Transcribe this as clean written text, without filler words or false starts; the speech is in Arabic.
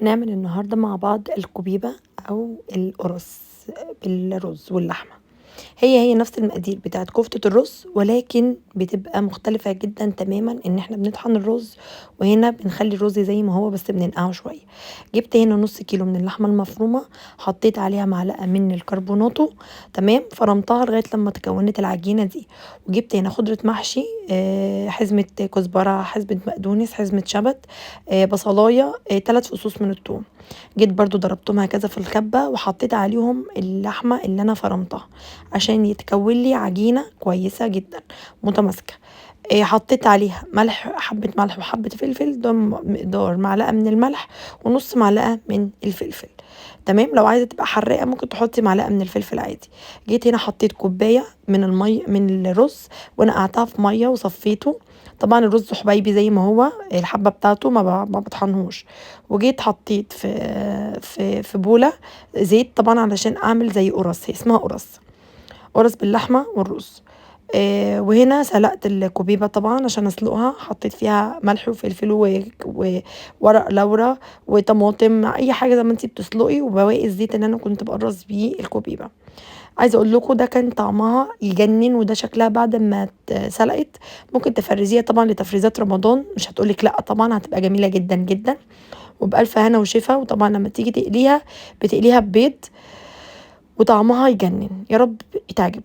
هنعمل النهاردة مع بعض الكوبيبة أو القرص بالرز واللحمة. هي نفس المقادير بتاعة كفتة الرز، ولكن بتبقى مختلفة جدًا تمامًا، إن إحنا بنطحن الرز وهنا بنخلّي الرز زي ما هو بس بننقعه شوية. جبت هنا نُص كيلو من اللحمة المفرومة، حطيت عليها معلقة من الكربوناتو، تمام، فرمتها لغاية لمّا تكوّنت العجينة دي. وجبت هنا خضرة محشي، حزمة كزبرة، حزمة بقدونس، حزمة شبت، بصلاية، 3 فصوص من التوم. جيت برضه ضربتهم هكذا في الكبة وحطيت عليهم اللحمة اللي أنا فرمتها، عشان يتكون لي عجينة كويسة جدًا متماسكة. حطيت عليها ملح، حبة ملح وحبة فلفل، ده مقدار معلقة من الملح ونُص معلقة من الفلفل، تمام. لو عايزة تبقى حراقة ممكن تحطي معلقة من الفلفل عادي. جيت هنا حطيت كوباية من الرز ونقعتها في مَيّة وصفيته. طبعًا الرز حبيبي زي ما هو، الحبة بتاعته ما باطحنهوش. وجيت حطيت في بولة زيت طبعًا علشان أعمل زي قُرَص، هي اسمها قُرَص، قُرَص باللحمة والرز. وهنا سلقت الكوبيبة طبعًا عشان أسلقها، حطيت فيها ملح وفلفل وورق لورا وطماطم، أي حاجة زي ما أنتِ بتسلقي، وبواقي الزيت اللي أنا كنت باقرّص بيه الكوبيبة. عايزة أقول لكم ده كان طعمها يجنن، وده شكلها بعد ما سلقت. ممكن تفرّزيها طبعًا لتفريزات رمضان، مش هتقول لِك لأ طبعًا، هتبقى جميلة جدًا، جدًا، وبألف هنا وشفا. وطبعًا لمّا تيجي تقليها، بتقليها ببيض وطعمها يجنن، يا رب تعجبكم.